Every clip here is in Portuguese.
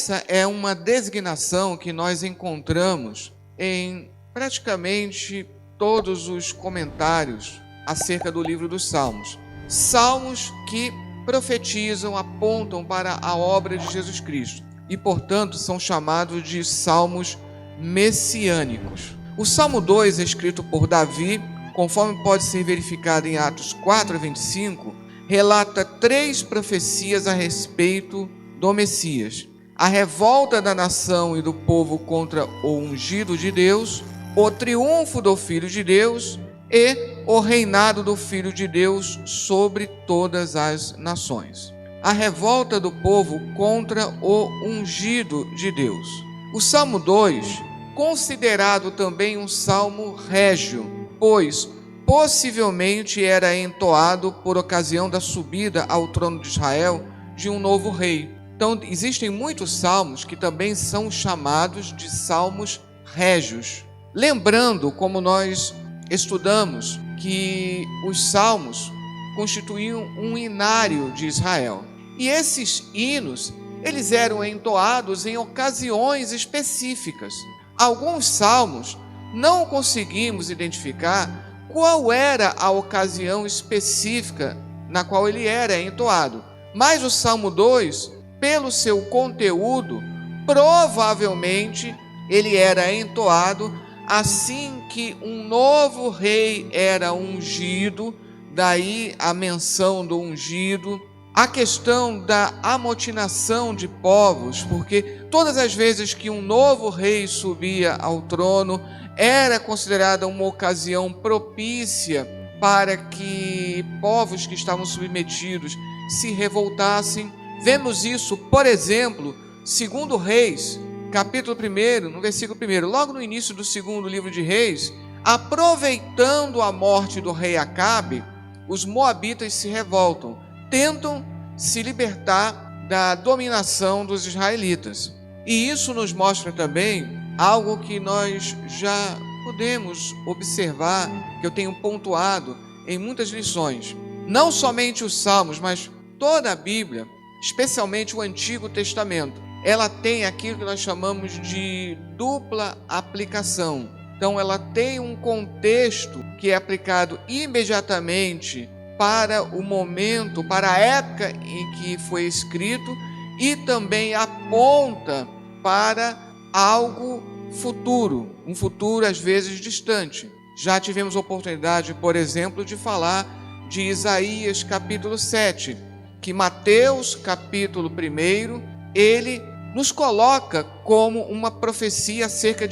essa é uma designação que nós encontramos em praticamente todos os comentários acerca do livro dos Salmos. Salmos que profetizam, apontam para a obra de Jesus Cristo e, portanto, são chamados de salmos messiânicos. O Salmo 2 é escrito por Davi, conforme pode ser verificado em Atos 4:25, relata 3 profecias a respeito do Messias: a revolta da nação e do povo contra o ungido de Deus, o triunfo do Filho de Deus e o reinado do Filho de Deus sobre todas as nações. A revolta do povo contra o ungido de Deus. O Salmo 2, considerado também um salmo régio, pois possivelmente era entoado por ocasião da subida ao trono de Israel de um novo rei. Então, existem muitos salmos que também são chamados de salmos régios. Lembrando, como nós estudamos, que os salmos constituíam um inário de Israel. E esses hinos, eles eram entoados em ocasiões específicas. Alguns salmos não conseguimos identificar qual era a ocasião específica na qual ele era entoado. Mas o Salmo 2, pelo seu conteúdo, provavelmente ele era entoado assim que um novo rei era ungido, daí a menção do ungido, a questão da amotinação de povos, porque todas as vezes que um novo rei subia ao trono, era considerada uma ocasião propícia para que povos que estavam submetidos se revoltassem. Vemos isso, por exemplo, 2 Reis, capítulo 1, no versículo 1, logo no início do 2º livro de Reis, aproveitando a morte do rei Acabe, os moabitas se revoltam, tentam se libertar da dominação dos israelitas. E isso nos mostra também algo que nós já podemos observar, que eu tenho pontuado em muitas lições. Não somente os Salmos, mas toda a Bíblia, especialmente o Antigo Testamento, ela tem aquilo que nós chamamos de dupla aplicação. Então, ela tem um contexto que é aplicado imediatamente para o momento, para a época em que foi escrito, e também aponta para algo futuro, um futuro às vezes distante. Já tivemos a oportunidade, por exemplo, de falar de Isaías capítulo 7, que Mateus capítulo 1, ele nos coloca como uma profecia acerca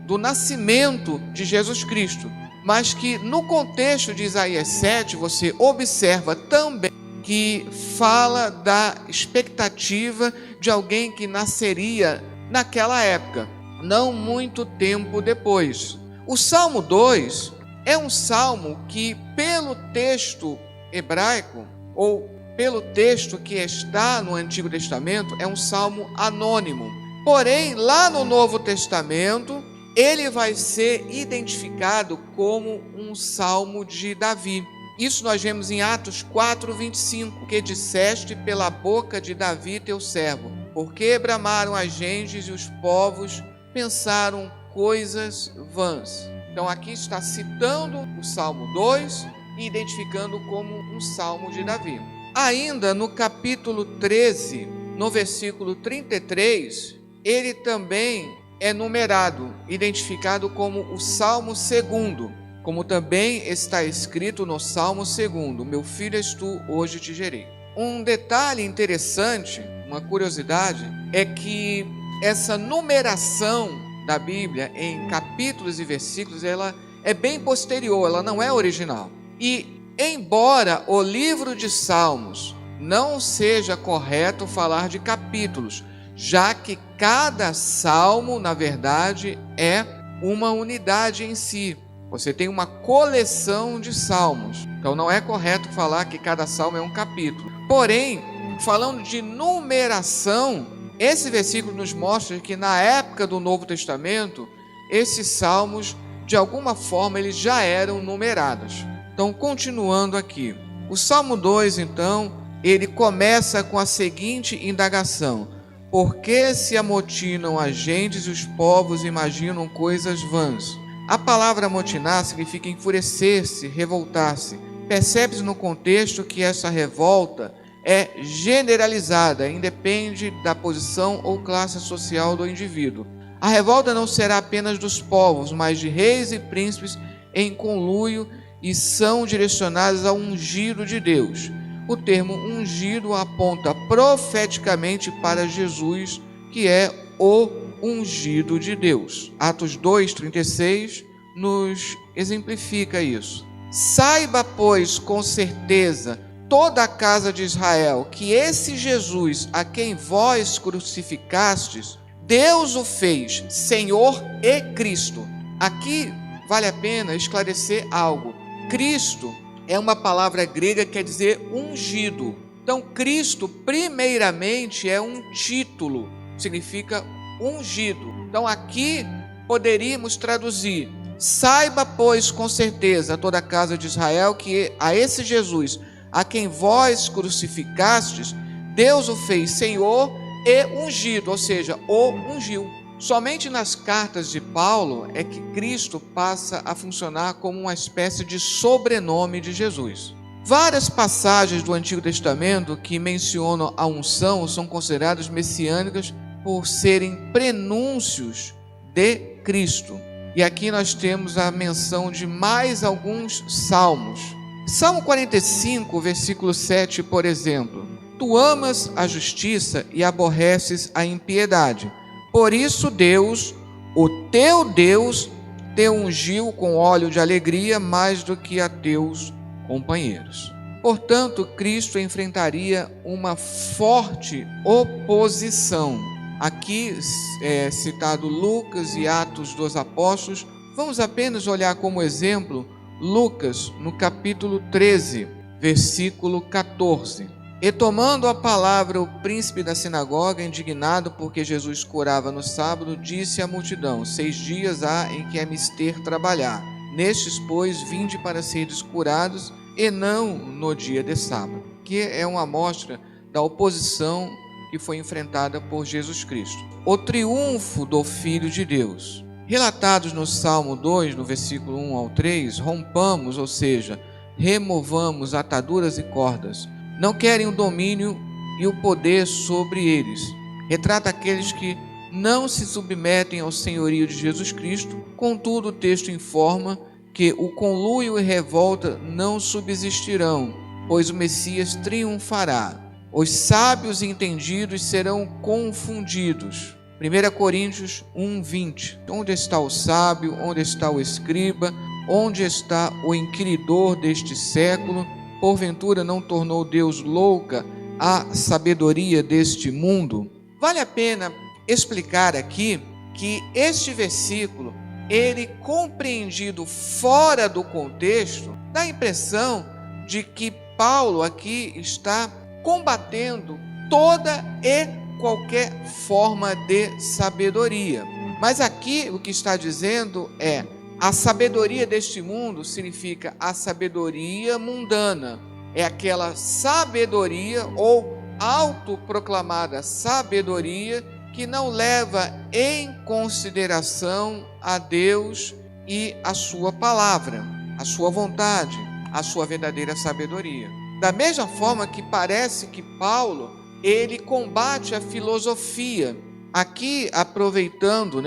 do nascimento de Jesus Cristo, mas que no contexto de Isaías 7 você observa também que fala da expectativa de alguém que nasceria naquela época, não muito tempo depois. O Salmo 2 é um salmo que, pelo texto hebraico, ou pelo texto que está no Antigo Testamento, é um salmo anônimo. Porém, lá no Novo Testamento, ele vai ser identificado como um salmo de Davi. Isso nós vemos em Atos 4:25, que disseste pela boca de Davi teu servo, porque bramaram as gentes e os povos pensaram coisas vãs. Então aqui está citando o Salmo 2 e identificando como um salmo de Davi. Ainda no capítulo 13, no versículo 33, ele também é numerado, identificado como o Salmo 2, como também está escrito no Salmo 2, meu filho és tu, hoje te gerei. Um detalhe interessante, uma curiosidade, é que essa numeração da Bíblia em capítulos e versículos, ela é bem posterior, ela não é original. E embora o livro de Salmos não seja correto falar de capítulos, já que cada salmo, na verdade, é uma unidade em si. Você tem uma coleção de salmos. Então não é correto falar que cada salmo é um capítulo. Porém, falando de numeração, esse versículo nos mostra que na época do Novo Testamento, esses salmos, de alguma forma, eles já eram numerados. Então, continuando aqui. O Salmo 2, então, ele começa com a seguinte indagação: Por que se amotinam as gentes e os povos imaginam coisas vãs? A palavra amotinar significa enfurecer-se, revoltar-se. Percebe-se no contexto que essa revolta é generalizada, independe da posição ou classe social do indivíduo. A revolta não será apenas dos povos, mas de reis e príncipes em conluio e são direcionadas ao ungido de Deus. O termo ungido aponta profeticamente para Jesus, que é o ungido de Deus. Atos 2:36 nos exemplifica isso. Saiba, pois, com certeza, toda a casa de Israel, que esse Jesus, a quem vós crucificastes, Deus o fez Senhor e Cristo. Aqui vale a pena esclarecer algo. Cristo é uma palavra grega que quer dizer ungido. Então, Cristo, primeiramente, é um título, significa ungido. Então, aqui poderíamos traduzir: saiba, pois, com certeza, toda a casa de Israel, que a esse Jesus, a quem vós crucificastes, Deus o fez Senhor e ungido, ou seja, o ungiu. Somente nas cartas de Paulo é que Cristo passa a funcionar como uma espécie de sobrenome de Jesus. Várias passagens do Antigo Testamento que mencionam a unção são consideradas messiânicas por serem prenúncios de Cristo. E aqui nós temos a menção de mais alguns salmos. Salmo 45, versículo 7, por exemplo: Tu amas a justiça e aborreces a impiedade. Por isso Deus, o teu Deus, te ungiu com óleo de alegria mais do que a teus companheiros. Portanto, Cristo enfrentaria uma forte oposição. Aqui é citado Lucas e Atos dos Apóstolos. Vamos apenas olhar como exemplo Lucas, no capítulo 13, versículo 14. E tomando a palavra o príncipe da sinagoga, indignado porque Jesus curava no sábado, disse à multidão: 6 dias há em que é mister trabalhar. Nestes, pois, vinde para seres curados, e não no dia de sábado. Que é uma amostra da oposição que foi enfrentada por Jesus Cristo. O triunfo do Filho de Deus. Relatados no Salmo 2, no versículo 1 ao 3, rompamos, ou seja, removamos ataduras e cordas. Não querem o domínio e o poder sobre eles. Retrata aqueles que não se submetem ao senhorio de Jesus Cristo. Contudo, o texto informa que o conluio e revolta não subsistirão, pois o Messias triunfará. Os sábios e entendidos serão confundidos. 1 Coríntios 1:20. Onde está o sábio? Onde está o escriba? Onde está o inquiridor deste século? Porventura não tornou Deus louca a sabedoria deste mundo? Vale a pena explicar aqui que este versículo, ele compreendido fora do contexto, dá a impressão de que Paulo aqui está combatendo toda e qualquer forma de sabedoria. Mas aqui o que está dizendo é: a sabedoria deste mundo significa a sabedoria mundana. É aquela sabedoria ou autoproclamada sabedoria que não leva em consideração a Deus e a sua palavra, a sua vontade, a sua verdadeira sabedoria. Da mesma forma que parece que Paulo, ele combate a filosofia. Aqui, aproveitando,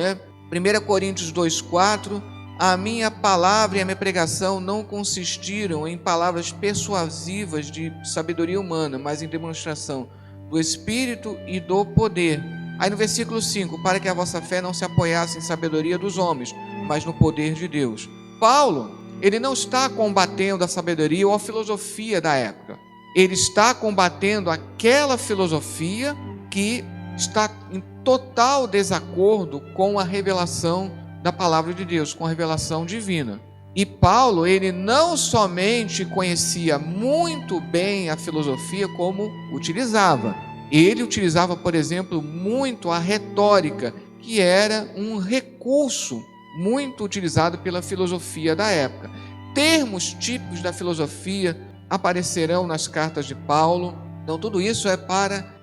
1 Coríntios 2:4, a minha palavra e a minha pregação não consistiram em palavras persuasivas de sabedoria humana, mas em demonstração do Espírito e do poder. Aí no versículo 5, para que a vossa fé não se apoiasse em sabedoria dos homens, mas no poder de Deus. Paulo, ele não está combatendo a sabedoria ou a filosofia da época. Ele está combatendo aquela filosofia que está em total desacordo com a revelação da palavra de Deus, com a revelação divina. E Paulo, ele não somente conhecia muito bem a filosofia, como utilizava. Ele utilizava, por exemplo, muito a retórica, que era um recurso muito utilizado pela filosofia da época. Termos típicos da filosofia aparecerão nas cartas de Paulo. Então, tudo isso é para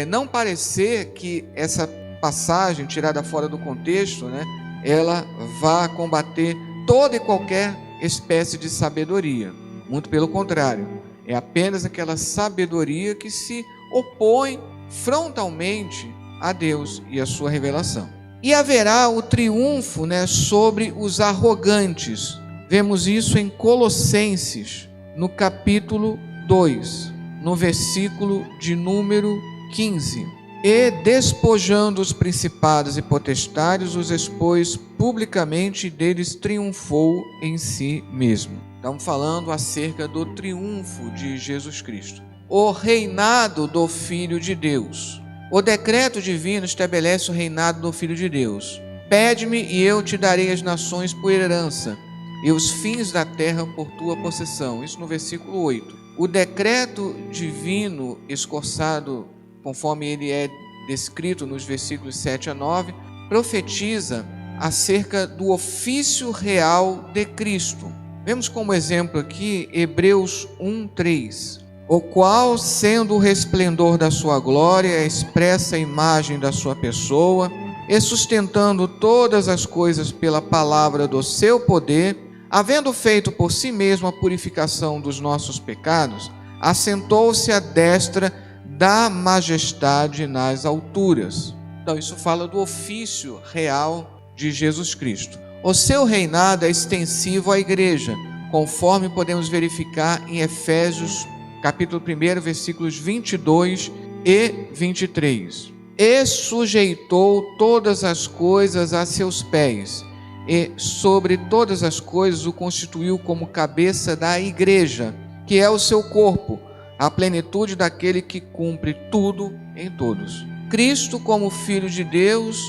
não parecer que essa passagem tirada fora do contexto, né, ela vá combater toda e qualquer espécie de sabedoria. Muito pelo contrário, é apenas aquela sabedoria que se opõe frontalmente a Deus e a sua revelação. E haverá o triunfo, né, sobre os arrogantes. Vemos isso em Colossenses, no capítulo 2, no versículo de número 15. E despojando os principados e potestades, os expôs publicamente e deles triunfou em si mesmo. Estamos falando acerca do triunfo de Jesus Cristo. O reinado do Filho de Deus. O decreto divino estabelece o reinado do Filho de Deus. Pede-me e eu te darei as nações por herança e os fins da terra por tua possessão. Isso no versículo 8. O decreto divino escorçado, conforme ele é descrito nos versículos 7 a 9, profetiza acerca do ofício real de Cristo. Vemos como exemplo aqui Hebreus 1:3, o qual, sendo o resplendor da sua glória, a expressa imagem da sua pessoa, e sustentando todas as coisas pela palavra do seu poder, havendo feito por si mesmo a purificação dos nossos pecados, assentou-se à destra da majestade nas alturas. Então isso fala do ofício real de Jesus Cristo. O seu reinado é extensivo à igreja, conforme podemos verificar em Efésios capítulo 1, versículos 22 e 23. E sujeitou todas as coisas a seus pés, e sobre todas as coisas o constituiu como cabeça da igreja, que é o seu corpo, a plenitude daquele que cumpre tudo em todos. Cristo, como Filho de Deus,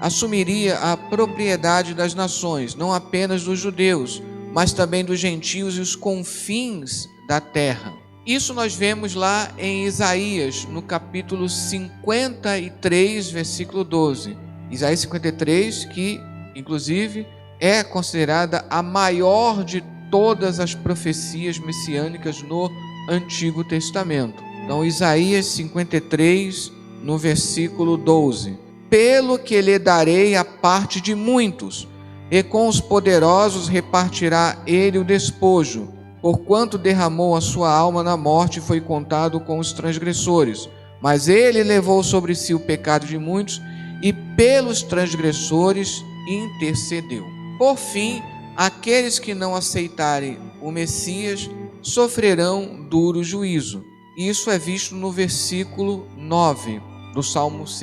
assumiria a propriedade das nações, não apenas dos judeus, mas também dos gentios e os confins da terra. Isso nós vemos lá em Isaías, no capítulo 53, versículo 12. Isaías 53, que inclusive é considerada a maior de todas as profecias messiânicas no Antigo Testamento. Então, Isaías 53, no versículo 12. Pelo que lhe darei a parte de muitos, e com os poderosos repartirá ele o despojo, porquanto derramou a sua alma na morte e foi contado com os transgressores. Mas ele levou sobre si o pecado de muitos e pelos transgressores intercedeu. Por fim, aqueles que não aceitarem o Messias sofrerão duro juízo. Isso é visto no versículo 9 do Salmo 2.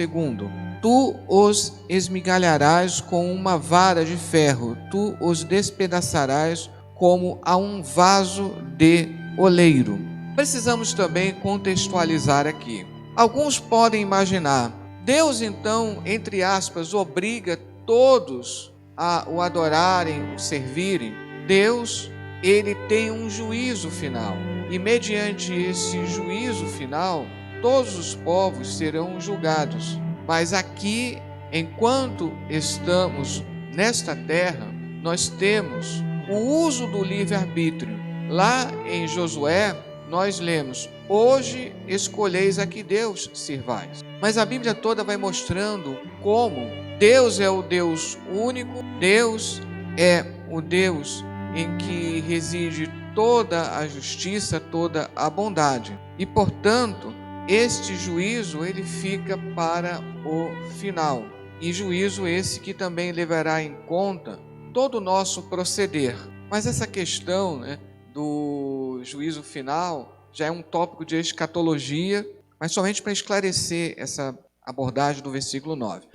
Tu os esmigalharás com uma vara de ferro, tu os despedaçarás como a um vaso de oleiro. Precisamos também contextualizar aqui. Alguns podem imaginar, Deus então, entre aspas, obriga todos a o adorarem, o servirem. Deus, ele tem um juízo final. E mediante esse juízo final, todos os povos serão julgados. Mas aqui, enquanto estamos nesta terra, nós temos o uso do livre-arbítrio. Lá em Josué, nós lemos: hoje escolheis a que Deus sirvais. Mas a Bíblia toda vai mostrando como Deus é o Deus único, Deus é o Deus em que reside toda a justiça, toda a bondade. E, portanto, este juízo ele fica para o final. E juízo esse que também levará em conta todo o nosso proceder. Mas essa questão, né, do juízo final já é um tópico de escatologia, mas somente para esclarecer essa abordagem do versículo 9.